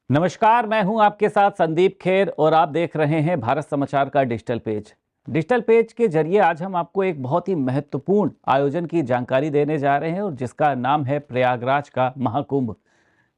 नमस्कार, मैं हूं आपके साथ संदीप खेर और आप देख रहे हैं भारत समाचार का डिजिटल पेज। डिजिटल पेज के जरिए आज हम आपको एक बहुत ही महत्वपूर्ण आयोजन की जानकारी देने जा रहे हैं और जिसका नाम है प्रयागराज का महाकुंभ।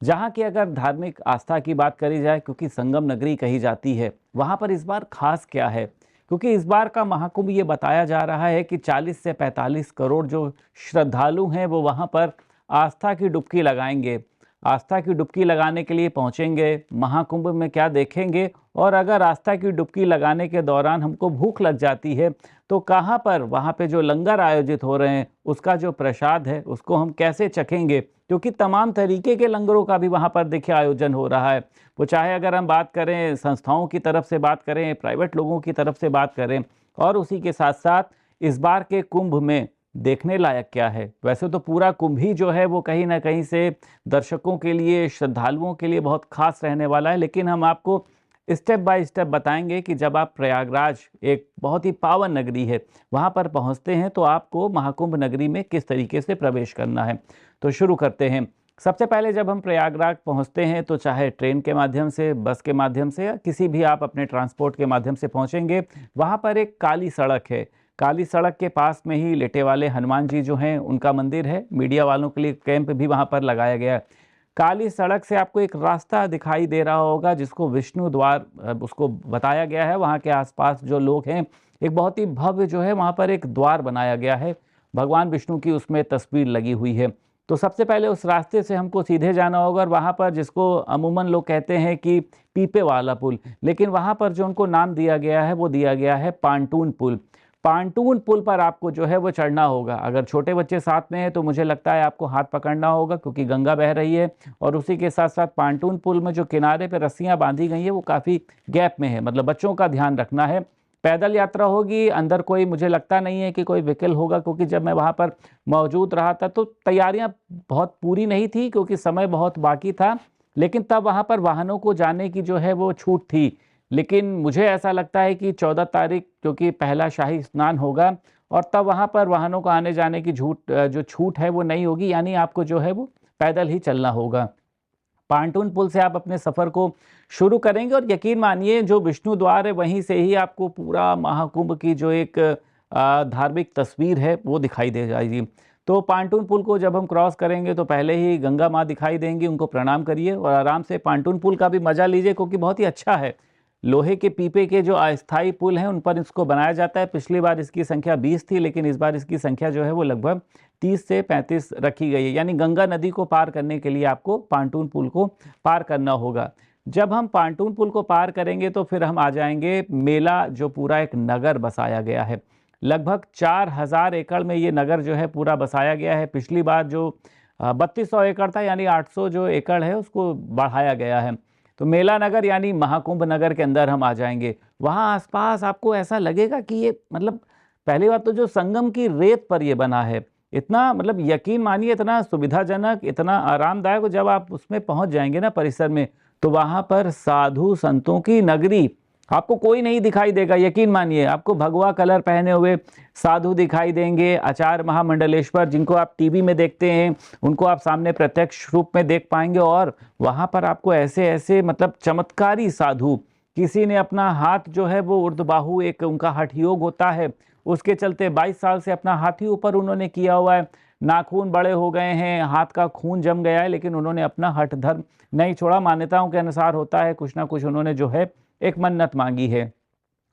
जहां की अगर धार्मिक आस्था की बात करी जाए, क्योंकि संगम नगरी कही जाती है, वहां पर इस बार खास क्या है? क्योंकि इस बार का महाकुंभ ये बताया जा रहा है कि 40 से 45 करोड़ जो श्रद्धालु हैं वो वहां पर आस्था की डुबकी लगाएंगे। आस्था की डुबकी लगाने के लिए पहुंचेंगे। महाकुंभ में क्या देखेंगे? और अगर आस्था की डुबकी लगाने के दौरान हमको भूख लग जाती है तो कहाँ पर वहाँ पे जो लंगर आयोजित हो रहे हैं उसका जो प्रसाद है उसको हम कैसे चखेंगे? क्योंकि तमाम तरीके के लंगरों का भी वहाँ पर देखिए आयोजन हो रहा है। वो चाहे अगर हम बात करें संस्थाओं की तरफ से बात करें, प्राइवेट लोगों की तरफ से बात करें, और उसी के साथ साथ इस बार के कुंभ में देखने लायक क्या है। वैसे तो पूरा कुंभ ही जो है वो कहीं ना कहीं से दर्शकों के लिए, श्रद्धालुओं के लिए बहुत खास रहने वाला है, लेकिन हम आपको स्टेप बाय स्टेप बताएंगे कि जब आप प्रयागराज, एक बहुत ही पावन नगरी है, वहाँ पर पहुँचते हैं तो आपको महाकुंभ नगरी में किस तरीके से प्रवेश करना है। तो शुरू करते हैं। सबसे पहले जब हम प्रयागराज पहुँचते हैं तो चाहे ट्रेन के माध्यम से, बस के माध्यम से, या किसी भी आप अपने ट्रांसपोर्ट के माध्यम से पहुँचेंगे, वहाँ पर एक काली सड़क है। काली सड़क के पास में ही लेटे वाले हनुमान जी जो हैं उनका मंदिर है। मीडिया वालों के लिए कैंप भी वहाँ पर लगाया गया है। काली सड़क से आपको एक रास्ता दिखाई दे रहा होगा जिसको विष्णु द्वार उसको बताया गया है। वहाँ के आसपास जो लोग हैं, एक बहुत ही भव्य जो है वहाँ पर एक द्वार बनाया गया है, भगवान विष्णु की उसमें तस्वीर लगी हुई है। तो सबसे पहले उस रास्ते से हमको सीधे जाना होगा और वहाँ पर, जिसको अमूमन लोग कहते हैं कि पीपे वाला पुल, लेकिन वहाँ पर जो उनको नाम दिया गया है वो दिया गया है पांटून पुल। पांटून पुल पर आपको जो है वो चढ़ना होगा। अगर छोटे बच्चे साथ में हैं तो मुझे लगता है आपको हाथ पकड़ना होगा, क्योंकि गंगा बह रही है। और उसी के साथ साथ पांटून पुल में जो किनारे पे रस्सियां बांधी गई है वो काफ़ी गैप में है, मतलब बच्चों का ध्यान रखना है। पैदल यात्रा होगी, अंदर कोई मुझे लगता नहीं है कि कोई व्हीकल होगा, क्योंकि जब मैं वहाँ पर मौजूद रहा था तो तैयारियाँ बहुत पूरी नहीं थी, क्योंकि समय बहुत बाकी था। लेकिन तब वहाँ पर वाहनों को जाने की जो है वो छूट थी। लेकिन मुझे ऐसा लगता है कि 14 तारीख, क्योंकि पहला शाही स्नान होगा, और तब वहाँ पर वाहनों को आने जाने की जो छूट है वो नहीं होगी, यानी आपको जो है वो पैदल ही चलना होगा। पांटून पुल से आप अपने सफ़र को शुरू करेंगे और यकीन मानिए जो विष्णु द्वार है वहीं से ही आपको पूरा महाकुंभ की जो एक धार्मिक तस्वीर है वो दिखाई दे जाएगी। तो पांटून पुल को जब हम क्रॉस करेंगे तो पहले ही गंगा माँ दिखाई देंगी, उनको प्रणाम करिए और आराम से पांटून पुल का भी मजा लीजिए, क्योंकि बहुत ही अच्छा है। लोहे के पीपे के जो अस्थायी पुल हैं उन पर इसको बनाया जाता है। पिछली बार इसकी संख्या 20 थी, लेकिन इस बार इसकी संख्या जो है वो लगभग 30 से 35 रखी गई है। यानी गंगा नदी को पार करने के लिए आपको पांटून पुल को पार करना होगा। जब हम पांटून पुल को पार करेंगे तो फिर हम आ जाएंगे मेला, जो पूरा एक नगर बसाया गया है। लगभग 4000 एकड़ में ये नगर जो है पूरा बसाया गया है। पिछली बार जो 3200 एकड़ था, यानी 800 जो एकड़ है उसको बढ़ाया गया है। तो मेला नगर यानी महाकुंभ नगर के अंदर हम आ जाएंगे। वहाँ आसपास आपको ऐसा लगेगा कि ये, मतलब पहली बात तो जो संगम की रेत पर ये बना है, इतना, मतलब यकीन मानिए इतना सुविधाजनक, इतना आरामदायक। जब आप उसमें पहुंच जाएंगे ना परिसर में, तो वहाँ पर साधु संतों की नगरी, आपको कोई नहीं दिखाई देगा। यकीन मानिए आपको भगवा कलर पहने हुए साधु दिखाई देंगे। आचार्य महामंडलेश्वर, जिनको आप टीवी में देखते हैं, उनको आप सामने प्रत्यक्ष रूप में देख पाएंगे। और वहाँ पर आपको ऐसे ऐसे, मतलब चमत्कारी साधु, किसी ने अपना हाथ जो है वो ऊर्ध्वबाहु, एक उनका हठ योग होता है, उसके चलते 22 साल से अपना हाथ ही ऊपर उन्होंने किया हुआ है। नाखून बड़े हो गए हैं, हाथ का खून जम गया है, लेकिन उन्होंने अपना हठ धर्म नहीं छोड़ा। मान्यताओं के अनुसार होता है कुछ ना कुछ उन्होंने जो है एक मन्नत मांगी है।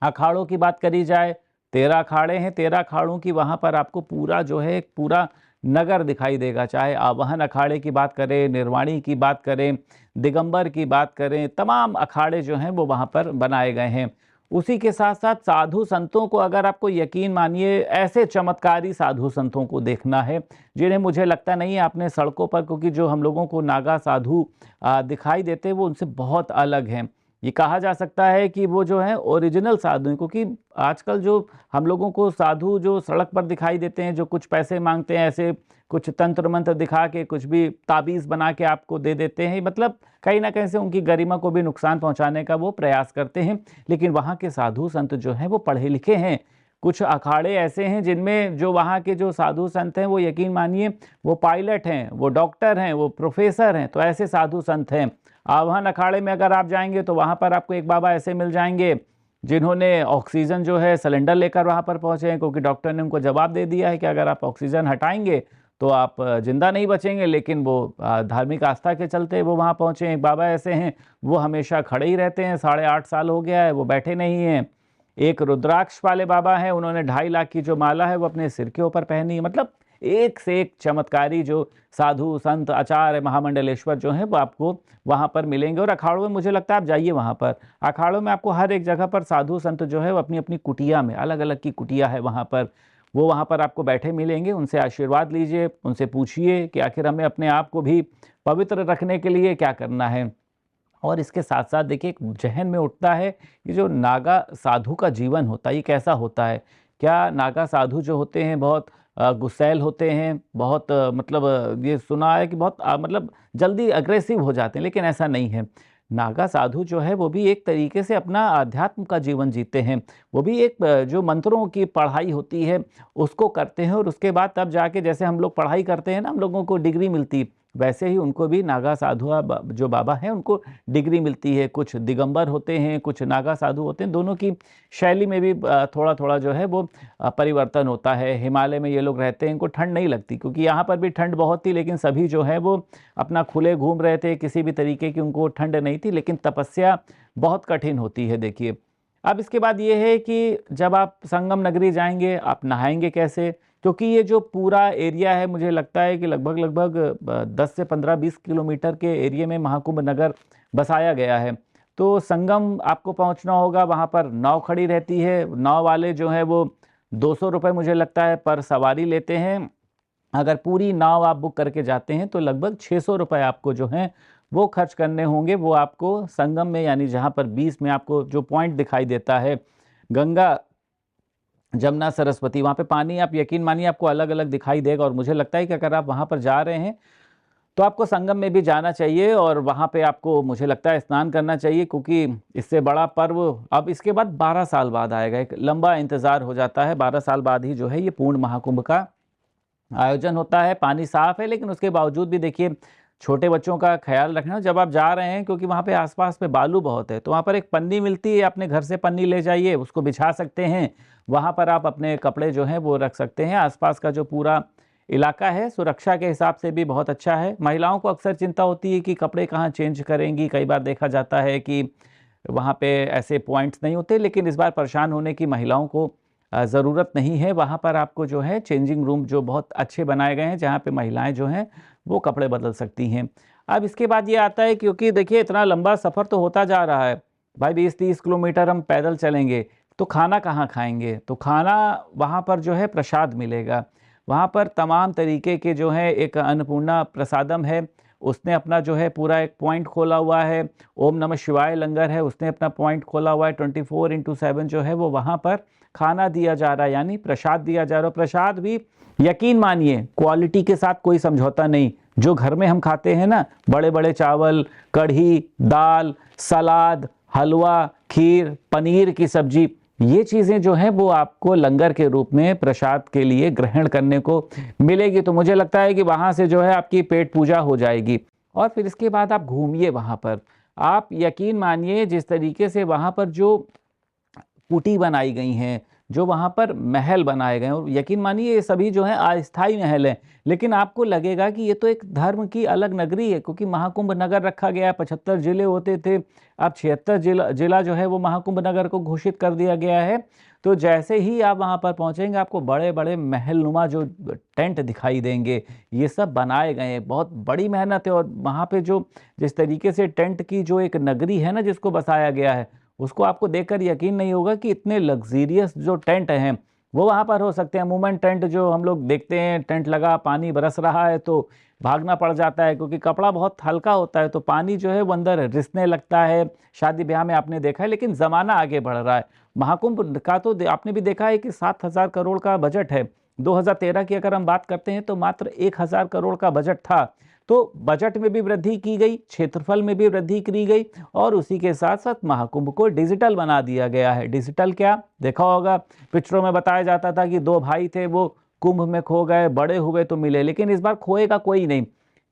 अखाड़ों की बात करी जाए, 13 अखाड़े हैं। 13 अखाड़ों की वहाँ पर आपको पूरा जो है एक पूरा नगर दिखाई देगा। चाहे आवाहन अखाड़े की बात करें, निर्वाणी की बात करें, दिगंबर की बात करें, तमाम अखाड़े जो हैं वो वहाँ पर बनाए गए हैं। उसी के साथ साथ साधु संतों को, अगर आपको यकीन मानिए ऐसे चमत्कारी साधु संतों को देखना है जिन्हें मुझे लगता नहीं है आपने सड़कों पर, क्योंकि जो हम लोगों को नागा साधु दिखाई देते हैं वो उनसे बहुत अलग हैं। ये कहा जा सकता है कि वो जो है ओरिजिनल साधु हैं, क्योंकि आजकल जो हम लोगों को साधु जो सड़क पर दिखाई देते हैं, जो कुछ पैसे मांगते हैं, ऐसे कुछ तंत्र मंत्र दिखा के कुछ भी ताबीज़ बना के आपको दे देते हैं, मतलब कहीं ना कहीं से उनकी गरिमा को भी नुकसान पहुंचाने का वो प्रयास करते हैं। लेकिन वहाँ के साधु संत जो हैं वो पढ़े लिखे हैं। कुछ अखाड़े ऐसे हैं जिनमें जो वहाँ के जो साधु संत हैं वो यकीन मानिए वो पायलट हैं, वो डॉक्टर हैं, वो प्रोफेसर हैं। तो ऐसे साधु संत हैं। आह्वान अखाड़े में अगर आप जाएंगे तो वहाँ पर आपको एक बाबा ऐसे मिल जाएंगे जिन्होंने ऑक्सीजन जो है सिलेंडर लेकर वहाँ पर पहुँचे हैं, क्योंकि डॉक्टर ने उनको जवाब दे दिया है कि अगर आप ऑक्सीजन हटाएंगे तो आप जिंदा नहीं बचेंगे। लेकिन वो धार्मिक आस्था के चलते वो वहाँ पहुँचे हैं। एक बाबा ऐसे हैं, वो हमेशा खड़े ही रहते हैं, 8.5 साल हो गया है वो बैठे नहीं हैं। एक रुद्राक्ष वाले बाबा हैं, उन्होंने 2.5 लाख की जो माला है वो अपने सिर के ऊपर पहनी है। मतलब एक से एक चमत्कारी जो साधु संत आचार्य महामंडलेश्वर जो हैं वो आपको वहाँ पर मिलेंगे। और अखाड़ों में मुझे लगता है आप जाइए वहाँ पर, अखाड़ों में आपको हर एक जगह पर साधु संत जो है वो अपनी अपनी कुटिया में, अलग अलग की कुटिया है वहाँ पर, वो वहाँ पर आपको बैठे मिलेंगे। उनसे आशीर्वाद लीजिए, उनसे पूछिए कि आखिर हमें अपने आप को भी पवित्र रखने के लिए क्या करना है। और इसके साथ साथ देखिए, एक जहन में उठता है कि जो नागा साधु का जीवन होता है ये कैसा होता है। क्या नागा साधु जो होते हैं बहुत गुस्सैल होते हैं, बहुत मतलब ये सुना है कि बहुत मतलब जल्दी अग्रेसिव हो जाते हैं, लेकिन ऐसा नहीं है। नागा साधु जो है वो भी एक तरीके से अपना आध्यात्म का जीवन जीते हैं। वो भी एक जो मंत्रों की पढ़ाई होती है उसको करते हैं, और उसके बाद तब जाके जैसे हम लोग पढ़ाई करते हैं ना, हम लोगों को डिग्री मिलती, वैसे ही उनको भी नागा साधु जो बाबा हैं उनको डिग्री मिलती है। कुछ दिगंबर होते हैं, कुछ नागा साधु होते हैं, दोनों की शैली में भी थोड़ा थोड़ा जो है वो परिवर्तन होता है। हिमालय में ये लोग रहते हैं, इनको ठंड नहीं लगती, क्योंकि यहाँ पर भी ठंड बहुत थी, लेकिन सभी जो है वो अपना खुले घूम रहे थे, किसी भी तरीके की उनको ठंड नहीं थी। लेकिन तपस्या बहुत कठिन होती है। देखिए, अब इसके बाद ये है कि जब आप संगम नगरी जाएंगे, आप नहाएंगे कैसे, क्योंकि ये जो पूरा एरिया है मुझे लगता है कि लगभग लगभग 10 से 15-20 किलोमीटर के एरिया में महाकुंभ नगर बसाया गया है। तो संगम आपको पहुंचना होगा, वहां पर नाव खड़ी रहती है, नाव वाले जो है वो 200 रुपये मुझे लगता है पर सवारी लेते हैं। अगर पूरी नाव आप बुक करके जाते हैं तो लगभग 600 रुपये आपको जो है वो खर्च करने होंगे। वो आपको संगम में, यानी जहाँ पर 20 में आपको जो पॉइंट दिखाई देता है, गंगा जमुना सरस्वती, वहाँ पे पानी आप यकीन मानिए आपको अलग अलग दिखाई देगा। और मुझे लगता है कि अगर आप वहाँ पर जा रहे हैं तो आपको संगम में भी जाना चाहिए, और वहाँ पे आपको मुझे लगता है स्नान करना चाहिए, क्योंकि इससे बड़ा पर्व अब इसके बाद 12 साल बाद आएगा। एक लंबा इंतज़ार हो जाता है, 12 साल बाद ही जो है ये पूर्ण महाकुंभ का आयोजन होता है। पानी साफ है, लेकिन उसके बावजूद भी देखिए छोटे बच्चों का ख्याल रखना जब आप जा रहे हैं, क्योंकि वहाँ पे आसपास में बालू बहुत है। तो वहाँ पर एक पन्नी मिलती है, अपने घर से पन्नी ले जाइए, उसको बिछा सकते हैं, वहाँ पर आप अपने कपड़े जो हैं वो रख सकते हैं। आसपास का जो पूरा इलाका है सुरक्षा के हिसाब से भी बहुत अच्छा है। महिलाओं को अक्सर चिंता होती है कि कपड़े कहाँ चेंज करेंगी, कई बार देखा जाता है कि वहाँ पे ऐसे पॉइंट्स नहीं होते, लेकिन इस बार परेशान होने की महिलाओं को ज़रूरत नहीं है। वहाँ पर आपको जो है चेंजिंग रूम जो बहुत अच्छे बनाए गए हैं, जहाँ पे महिलाएं जो हैं वो कपड़े बदल सकती हैं। अब इसके बाद ये आता है, क्योंकि देखिए इतना लंबा सफ़र तो होता जा रहा है भाई, 20-30 किलोमीटर हम पैदल चलेंगे, तो खाना कहाँ खाएंगे। तो खाना वहाँ पर जो है प्रसाद मिलेगा। वहाँ पर तमाम तरीके के जो है, एक अन्नपूर्णा प्रसादम है, उसने अपना जो है पूरा एक पॉइंट खोला हुआ है। ओम नमः शिवाय लंगर है, उसने अपना पॉइंट खोला हुआ है। 24/7 जो है वो वहाँ पर खाना दिया जा रहा है, यानी प्रसाद दिया जा रहा है। प्रसाद भी यकीन मानिए क्वालिटी के साथ कोई समझौता नहीं। जो घर में हम खाते हैं ना, बड़े बड़े चावल, कढ़ी, दाल, सलाद, हलवा, खीर, पनीर की सब्जी, ये चीज़ें जो हैं वो आपको लंगर के रूप में प्रसाद के लिए ग्रहण करने को मिलेगी। तो मुझे लगता है कि वहाँ से जो है आपकी पेट पूजा हो जाएगी। और फिर इसके बाद आप घूमिए वहाँ पर, आप यकीन मानिए जिस तरीके से वहाँ पर जो कुटी बनाई गई हैं, जो वहाँ पर महल बनाए गए हैं, और यकीन मानिए ये सभी जो है अस्थाई महल हैं, लेकिन आपको लगेगा कि ये तो एक धर्म की अलग नगरी है, क्योंकि महाकुंभ नगर रखा गया। 75 जिले होते थे, अब 76 जिला जो है वो महाकुंभ नगर को घोषित कर दिया गया है। तो जैसे ही आप वहाँ पर पहुँचेंगे आपको बड़े बड़े महलनुमा जो टेंट दिखाई देंगे, ये सब बनाए गए हैं, बहुत बड़ी मेहनत है। और वहाँ पे जो जिस तरीके से टेंट की जो एक नगरी है ना जिसको बसाया गया है, उसको आपको देखकर यकीन नहीं होगा कि इतने लग्जीरियस जो टेंट हैं वो वहाँ पर हो सकते हैं। अमूमन टेंट जो हम लोग देखते हैं, टेंट लगा, पानी बरस रहा है तो भागना पड़ जाता है, क्योंकि कपड़ा बहुत हल्का होता है, तो पानी जो है वो अंदर रिसने लगता है। शादी ब्याह में आपने देखा है, लेकिन ज़माना आगे बढ़ रहा है। महाकुंभ का तो आपने भी देखा है कि 7,000 करोड़ का बजट है। 2013 की अगर हम बात करते हैं तो मात्र 1,000 करोड़ का बजट था। तो बजट में भी वृद्धि की गई, क्षेत्रफल में भी वृद्धि की गई, और उसी के साथ साथ महाकुंभ को डिजिटल बना दिया गया है। डिजिटल क्या, देखा होगा पिक्चरों में बताया जाता था कि 2 भाई थे, वो कुंभ में खो गए, बड़े हुए तो मिले, लेकिन इस बार खोएगा कोई नहीं,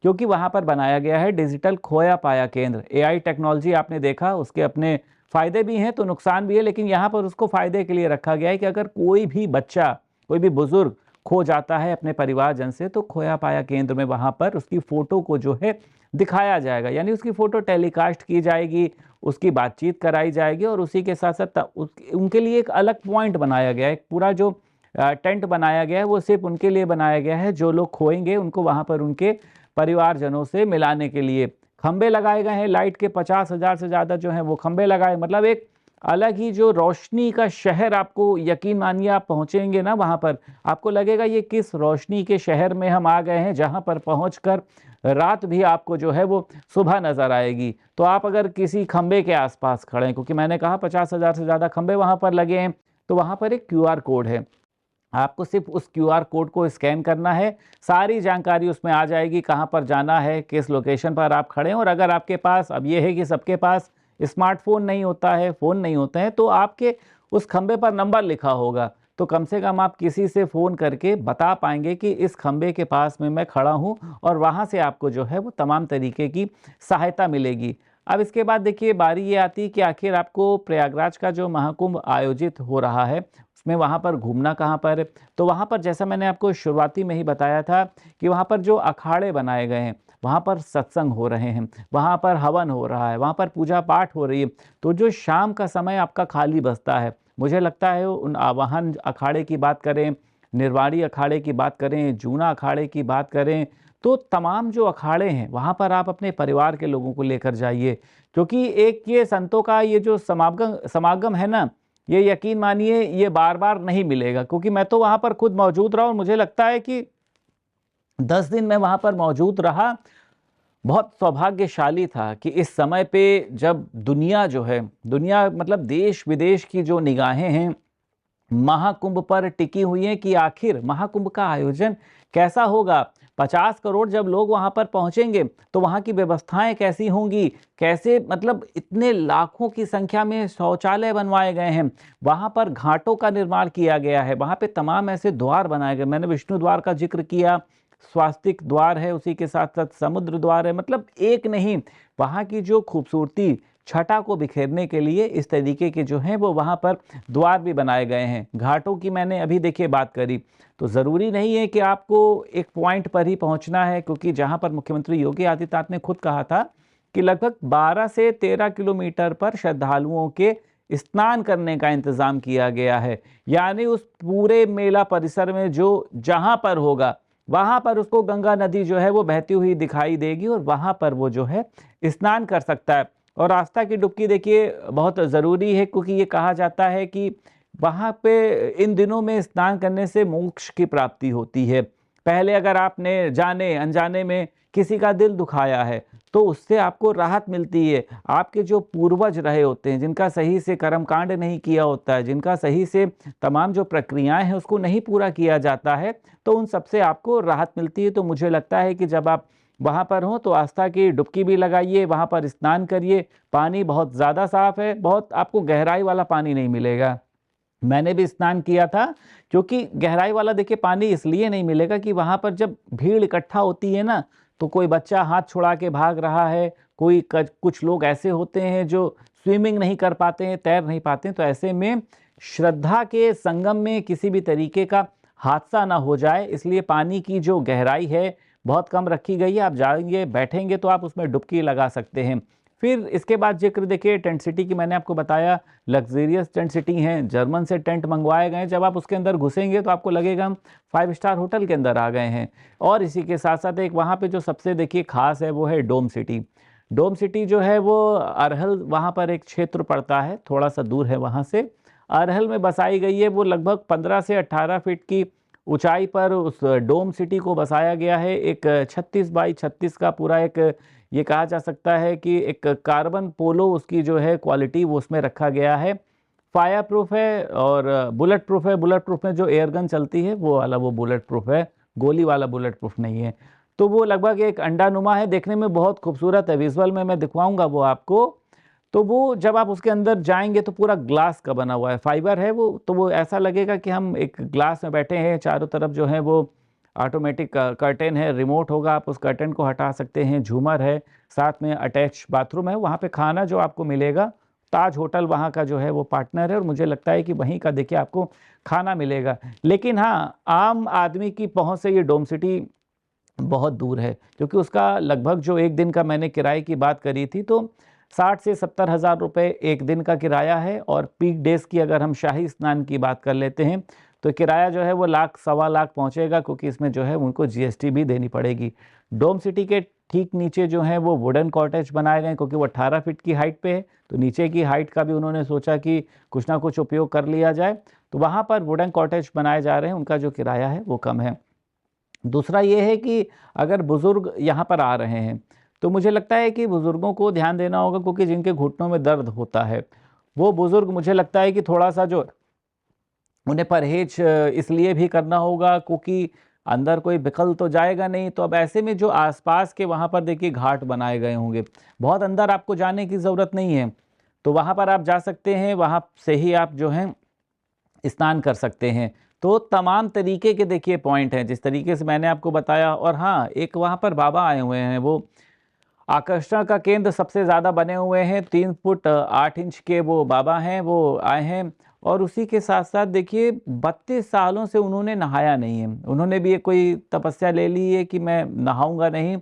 क्योंकि वहाँ पर बनाया गया है डिजिटल खोया पाया केंद्र। एआई टेक्नोलॉजी आपने देखा, उसके अपने फ़ायदे भी हैं तो नुकसान भी है, लेकिन यहाँ पर उसको फ़ायदे के लिए रखा गया है कि अगर कोई भी बच्चा, कोई भी बुज़ुर्ग खो जाता है अपने परिवारजन से, तो खोया पाया केंद्र में वहाँ पर उसकी फ़ोटो को जो है दिखाया जाएगा, यानी उसकी फ़ोटो टेलीकास्ट की जाएगी, उसकी बातचीत कराई जाएगी और उसी के साथ-साथ उनके लिए एक अलग पॉइंट बनाया गया है। एक पूरा जो टेंट बनाया गया है वो सिर्फ़ उनके लिए बनाया गया है, जो लोग खोएँगे उनको वहाँ पर उनके परिवारजनों से मिलाने के लिए। खंबे लगाए गए हैं, लाइट के 50,000 से ज़्यादा जो हैं वो खंबे लगाए, मतलब एक अलग ही जो रोशनी का शहर, आपको यकीन मानिए आप पहुँचेंगे ना वहाँ पर, आपको लगेगा ये किस रोशनी के शहर में हम आ गए हैं, जहाँ पर पहुँचकर रात भी आपको जो है वो सुबह नज़र आएगी। तो आप अगर किसी खंबे के आस-पास खड़े हैं, क्योंकि मैंने कहा 50,000 से ज़्यादा खंबे वहाँ पर लगे हैं, तो वहाँ पर एक क्यूआर कोड है। आपको सिर्फ उस क्यूआर कोड को स्कैन करना है, सारी जानकारी उसमें आ जाएगी, कहाँ पर जाना है, किस लोकेशन पर आप खड़े हैं। और अगर आपके पास, अब ये है कि सबके पास स्मार्टफ़ोन नहीं होता है, फ़ोन नहीं होते हैं, तो आपके उस खंबे पर नंबर लिखा होगा, तो कम से कम आप किसी से फ़ोन करके बता पाएँगे कि इस खंबे के पास में मैं खड़ा हूँ, और वहाँ से आपको जो है वो तमाम तरीके की सहायता मिलेगी। अब इसके बाद देखिए बारी ये आती है कि आखिर आपको प्रयागराज का जो महाकुंभ आयोजित हो रहा है, उसमें वहाँ पर घूमना कहाँ पर है? तो वहाँ पर जैसा मैंने आपको शुरुआती में ही बताया था कि वहाँ पर जो अखाड़े बनाए गए हैं, वहाँ पर सत्संग हो रहे हैं, वहाँ पर हवन हो रहा है, वहाँ पर पूजा पाठ हो रही है। तो जो शाम का समय आपका खाली बचता है, मुझे लगता है उन आवाहन अखाड़े की बात करें, निर्वाणी अखाड़े की बात करें, जूना अखाड़े की बात करें, तो तमाम जो अखाड़े हैं, वहाँ पर आप अपने परिवार के लोगों को लेकर जाइए। क्योंकि एक ये संतों का ये जो समागम समागम है ना, ये यकीन मानिए ये बार-बार नहीं मिलेगा, क्योंकि मैं तो वहाँ पर खुद मौजूद रहा और मुझे लगता है कि 10 दिन मैं वहाँ पर मौजूद रहा। बहुत सौभाग्यशाली था कि इस समय पे जब दुनिया जो है, दुनिया मतलब देश-विदेश की जो निगाहें हैं महाकुंभ पर टिकी हुई हैं कि आखिर महाकुंभ का आयोजन कैसा होगा। 50 करोड़ जब लोग वहाँ पर पहुँचेंगे, तो वहाँ की व्यवस्थाएँ कैसी होंगी? कैसे, मतलब इतने लाखों की संख्या में शौचालय बनवाए गए हैं। वहाँ पर घाटों का निर्माण किया गया है, वहाँ पे तमाम ऐसे द्वार बनाए गए। मैंने विष्णु द्वार का ज़िक्र किया, स्वास्तिक द्वार है, उसी के साथ-साथ समुद्र द्वार है, मतलब एक नहीं, वहाँ की जो खूबसूरती, छटा को बिखेरने के लिए इस तरीके के जो हैं वो वहाँ पर द्वार भी बनाए गए हैं। घाटों की मैंने अभी देखिए बात करी, तो ज़रूरी नहीं है कि आपको एक पॉइंट पर ही पहुँचना है, क्योंकि जहाँ पर मुख्यमंत्री योगी आदित्यनाथ ने खुद कहा था कि लगभग 12 से 13 किलोमीटर पर श्रद्धालुओं के स्नान करने का इंतज़ाम किया गया है। यानी उस पूरे मेला परिसर में जो जहाँ पर होगा, वहाँ पर उसको गंगा नदी जो है वो बहती हुई दिखाई देगी और वहाँ पर वो जो है स्नान कर सकता है। और आस्था की डुबकी देखिए बहुत ज़रूरी है, क्योंकि ये कहा जाता है कि वहाँ पे इन दिनों में स्नान करने से मोक्ष की प्राप्ति होती है। पहले अगर आपने जाने अनजाने में किसी का दिल दुखाया है, तो उससे आपको राहत मिलती है। आपके जो पूर्वज रहे होते हैं, जिनका सही से कर्मकांड नहीं किया होता है, जिनका सही से तमाम जो प्रक्रियाएँ हैं उसको नहीं पूरा किया जाता है, तो उन सब से आपको राहत मिलती है। तो मुझे लगता है कि जब आप वहाँ पर हों तो आस्था की डुबकी भी लगाइए, वहाँ पर स्नान करिए। पानी बहुत ज़्यादा साफ़ है, बहुत आपको गहराई वाला पानी नहीं मिलेगा। मैंने भी स्नान किया था, क्योंकि गहराई वाला देखिए पानी इसलिए नहीं मिलेगा कि वहाँ पर जब भीड़ इकट्ठा होती है ना, तो कोई बच्चा हाथ छुड़ा के भाग रहा है, कोई कुछ लोग ऐसे होते हैं जो स्विमिंग नहीं कर पाते हैं, तैर नहीं पाते हैं, तो ऐसे में श्रद्धा के संगम में किसी भी तरीके का हादसा ना हो जाए, इसलिए पानी की जो गहराई है बहुत कम रखी गई है। आप जाएँगे, बैठेंगे तो आप उसमें डुबकी लगा सकते हैं। फिर इसके बाद ज़िक्र देखिए टेंट सिटी की, मैंने आपको बताया लग्ज़रियस टेंट सिटी हैं, जर्मन से टेंट मंगवाए गए हैं। जब आप उसके अंदर घुसेंगे तो आपको लगेगा हम 5 स्टार होटल के अंदर आ गए हैं। और इसी के साथ-साथ एक वहाँ पे जो सबसे देखिए ख़ास है वो है डोम सिटी। डोम सिटी जो है वो अरहल, वहाँ पर एक क्षेत्र पड़ता है, थोड़ा-सा दूर है वहाँ से। अरहल में बसाई गई है, वो लगभग 15 से 18 फीट की ऊँचाई पर उस डोम सिटी को बसाया गया है। एक 36 बाई 36 का पूरा एक, ये कहा जा सकता है कि एक कार्बन पोलो उसकी जो है क्वालिटी वो उसमें रखा गया है। फायर प्रूफ है और बुलेट प्रूफ है। बुलेट प्रूफ में जो एयर गन चलती है वो वाला वो बुलेट प्रूफ है, गोली वाला बुलेट प्रूफ नहीं है। तो वो लगभग एक अंडानुमा है, देखने में बहुत खूबसूरत है, विजुअल में मैं दिखवाऊँगा वो आपको। तो वो जब आप उसके अंदर जाएँगे तो पूरा ग्लास का बना हुआ है, फाइबर है वो, तो वो ऐसा लगेगा कि हम एक ग्लास में बैठे हैं, चारों तरफ जो है वो ऑटोमेटिक कर्टेन है, रिमोट होगा, आप उस कर्टेन को हटा सकते हैं, झूमर है, साथ में अटैच बाथरूम है। वहाँ पे खाना जो आपको मिलेगा, ताज होटल वहाँ का जो है वो पार्टनर है और मुझे लगता है कि वहीं का देखिए आपको खाना मिलेगा। लेकिन हाँ, आम आदमी की पहुँच से ये डोम सिटी बहुत दूर है, क्योंकि उसका लगभग जो एक दिन का मैंने किराए की बात करी थी तो 60 से 70 हज़ार रुपये एक दिन का किराया है। और पीक डेज़ की अगर हम शाही स्नान की बात कर लेते हैं तो किराया जो है वो लाख सवा लाख पहुंचेगा, क्योंकि इसमें जो है उनको जीएसटी भी देनी पड़ेगी। डोम सिटी के ठीक नीचे जो है वो वुडन कॉटेज बनाए गए हैं, क्योंकि वो 18 फीट की हाइट पे है, तो नीचे की हाइट का भी उन्होंने सोचा कि कुछ ना कुछ उपयोग कर लिया जाए, तो वहाँ पर वुडन कॉटेज बनाए जा रहे हैं, उनका जो किराया है वो कम है। दूसरा ये है कि अगर बुज़ुर्ग यहाँ पर आ रहे हैं तो मुझे लगता है कि बुज़ुर्गों को ध्यान देना होगा, क्योंकि जिनके घुटनों में दर्द होता है वो बुज़ुर्ग, मुझे लगता है कि थोड़ा-सा जो उन्हें परहेज़ इसलिए भी करना होगा क्योंकि अंदर कोई विकल तो जाएगा नहीं। तो अब ऐसे में जो आस-पास के वहाँ पर देखिए घाट बनाए गए होंगे, बहुत अंदर आपको जाने की ज़रूरत नहीं है। तो वहाँ पर आप जा सकते हैं, वहाँ से ही आप जो हैं स्नान कर सकते हैं। तो तमाम तरीके के देखिए पॉइंट हैं, जिस तरीके से मैंने आपको बताया। और हाँ, एक वहाँ पर बाबा आए हुए हैं, वो आकर्षण का केंद्र सबसे ज़्यादा बने हुए हैं। 3 फुट 8 इंच के वो बाबा हैं, वो आए हैं। और उसी के साथ-साथ देखिए 32 सालों से उन्होंने नहाया नहीं है। उन्होंने भी ये कोई तपस्या ले ली है कि मैं नहाऊँगा नहीं।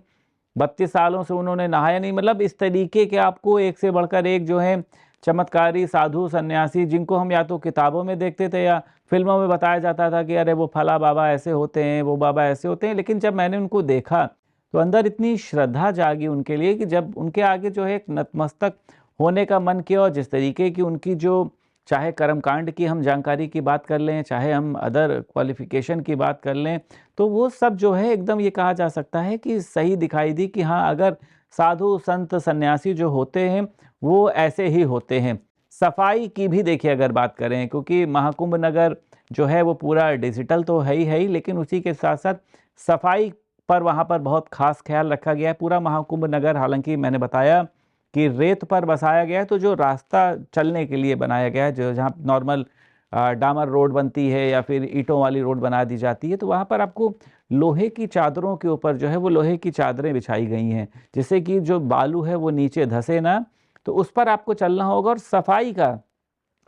32 सालों से उन्होंने नहाया नहीं, मतलब इस तरीके के आपको एक से बढ़कर एक जो है चमत्कारी साधु सन्यासी, जिनको हम या तो किताबों में देखते थे या फ़िल्मों में बताया जाता था कि अरे वो फला बाबा ऐसे होते हैं, वो बाबा ऐसे होते हैं। लेकिन जब मैंने उनको देखा तो अंदर इतनी श्रद्धा जागी उनके लिए कि जब उनके आगे जो है एक नतमस्तक होने का मन किया। और जिस तरीके की उनकी जो, चाहे कर्मकांड की हम जानकारी की बात कर लें, चाहे हम अदर क्वालिफ़िकेशन की बात कर लें, तो वो सब जो है एकदम ये कहा जा सकता है कि सही दिखाई दी कि हाँ, अगर साधु संत सन्यासी जो होते हैं वो ऐसे ही होते हैं। सफाई की भी देखिए अगर बात करें, क्योंकि महाकुंभ नगर जो है वो पूरा डिजिटल तो है ही, लेकिन उसी के साथ-साथ सफाई पर वहाँ पर बहुत ख़ास ख़्याल रखा गया है। पूरा महाकुंभ नगर, हालाँकि मैंने बताया कि रेत पर बसाया गया है, तो जो रास्ता चलने के लिए बनाया गया है, जो जहाँ नॉर्मल डामर रोड बनती है या फिर ईंटों वाली रोड बना दी जाती है, तो वहाँ पर आपको लोहे की चादरों के ऊपर जो है वो लोहे की चादरें बिछाई गई हैं, जिससे कि जो बालू है वो नीचे धंसे ना, तो उस पर आपको चलना होगा। और सफाई का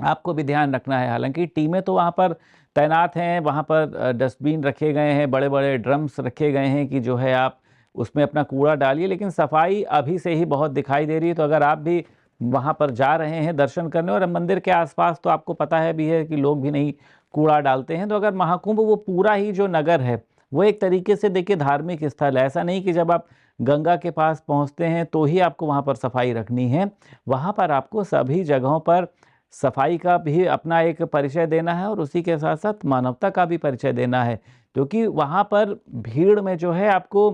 आपको भी ध्यान रखना है। हालाँकि टीमें तो वहाँ पर तैनात हैं, वहाँ पर डस्टबिन रखे गए हैं, बड़े-बड़े ड्रम्स रखे गए हैं कि जो है आप उसमें अपना कूड़ा डालिए, लेकिन सफाई अभी से ही बहुत दिखाई दे रही है। तो अगर आप भी वहाँ पर जा रहे हैं दर्शन करने, और मंदिर के आस-पास तो आपको पता है भी है कि लोग भी नहीं कूड़ा डालते हैं, तो अगर महाकुंभ वो पूरा ही जो नगर है, वो एक तरीके से देखिए धार्मिक स्थल है। ऐसा नहीं कि जब आप गंगा के पास पहुँचते हैं तो ही आपको वहाँ पर सफाई रखनी है। वहाँ पर आपको सभी जगहों पर सफाई का भी अपना एक परिचय देना है और उसी के साथ-साथ मानवता का भी परिचय देना है। क्योंकि वहाँ पर भीड़ में जो है आपको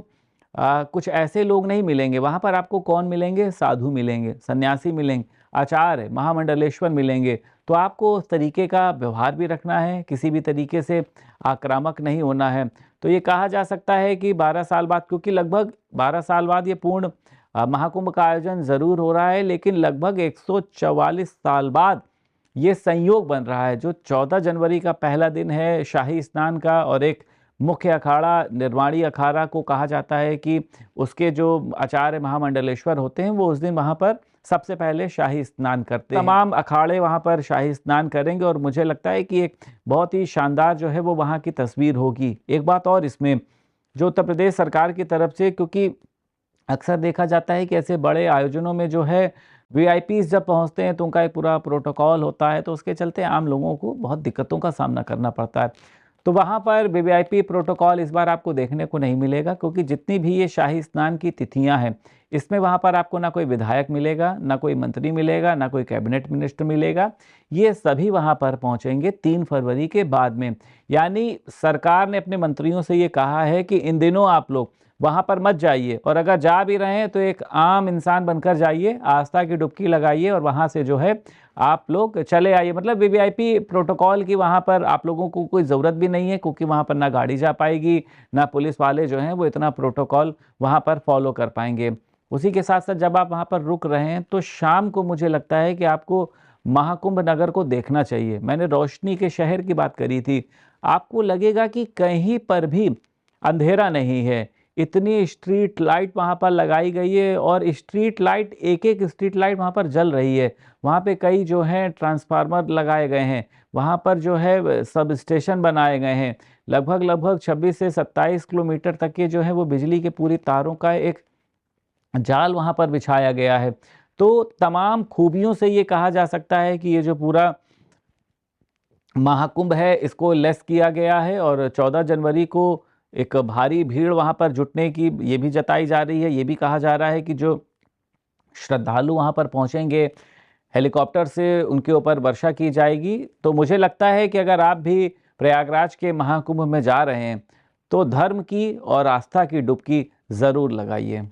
कुछ ऐसे लोग नहीं मिलेंगे, वहाँ पर आपको कौन मिलेंगे? साधु मिलेंगे, सन्यासी मिलेंगे, आचार्य, महामंडलेश्वर मिलेंगे। तो आपको उस तरीके का व्यवहार भी रखना है, किसी भी तरीके से आक्रामक नहीं होना है। तो ये कहा जा सकता है कि 12 साल बाद, क्योंकि लगभग 12 साल बाद ये पूर्ण महाकुंभ का आयोजन ज़रूर हो रहा है, लेकिन लगभग 144 साल बाद ये संयोग बन रहा है। जो 14 जनवरी का पहला दिन है शाही स्नान का, और एक मुख्य अखाड़ा निर्माणी अखाड़ा को कहा जाता है कि उसके जो आचार्य महामंडलेश्वर होते हैं वो उस दिन वहाँ पर सबसे पहले शाही स्नान करते हैं। तमाम अखाड़े वहाँ पर शाही स्नान करेंगे और मुझे लगता है कि एक बहुत ही शानदार जो है वो वहाँ की तस्वीर होगी। एक बात और इसमें, जो उत्तर प्रदेश सरकार की तरफ से, क्योंकि अक्सर देखा जाता है कि ऐसे बड़े आयोजनों में जो है वीआईपीज़ जब पहुंचते हैं तो उनका एक पूरा प्रोटोकॉल होता है, तो उसके चलते आम लोगों को बहुत दिक्कतों का सामना करना पड़ता है। तो वहाँ पर वीवीआईपी प्रोटोकॉल इस बार आपको देखने को नहीं मिलेगा, क्योंकि जितनी भी ये शाही स्नान की तिथियां हैं, इसमें वहाँ पर आपको ना कोई विधायक मिलेगा, ना कोई मंत्री मिलेगा, ना कोई कैबिनेट मिनिस्टर मिलेगा। ये सभी वहाँ पर पहुँचेंगे 3 फरवरी के बाद में। यानी सरकार ने अपने मंत्रियों से ये कहा है कि इन दिनों आप लोग वहाँ पर मत जाइए, और अगर जा भी रहे हैं तो एक आम इंसान बनकर जाइए, आस्था की डुबकी लगाइए और वहाँ से जो है आप लोग चले आइए। मतलब वीवीआईपी प्रोटोकॉल की वहाँ पर आप लोगों को कोई ज़रूरत भी नहीं है, क्योंकि वहाँ पर ना गाड़ी जा पाएगी, ना पुलिस वाले जो हैं वो इतना प्रोटोकॉल वहाँ पर फॉलो कर पाएंगे। उसी के साथ साथ जब आप वहाँ पर रुक रहे हैं तो शाम को मुझे लगता है कि आपको महाकुंभ नगर को देखना चाहिए। मैंने रोशनी के शहर की बात करी थी, आपको लगेगा कि कहीं पर भी अंधेरा नहीं है। इतनी स्ट्रीट लाइट वहाँ पर लगाई गई है और स्ट्रीट लाइट, एक-एक स्ट्रीट लाइट वहाँ पर जल रही है। वहाँ पे कई जो हैं ट्रांसफार्मर लगाए गए हैं। वहाँ पर जो है सब स्टेशन बनाए गए हैं। लगभग 26 से 27 किलोमीटर तक के जो है वो बिजली के पूरी तारों का एक जाल वहाँ पर बिछाया गया है। तो तमाम खूबियों से ये कहा जा सकता है कि ये जो पूरा महाकुंभ है इसको लेस किया गया है और 14 जनवरी को एक भारी भीड़ वहाँ पर जुटने की ये भी जताई जा रही है। ये भी कहा जा रहा है कि जो श्रद्धालु वहाँ पर पहुँचेंगे, हेलीकॉप्टर से उनके ऊपर वर्षा की जाएगी। तो मुझे लगता है कि अगर आप भी प्रयागराज के महाकुंभ में जा रहे हैं, तो धर्म की और आस्था की डुबकी ज़रूर लगाइए।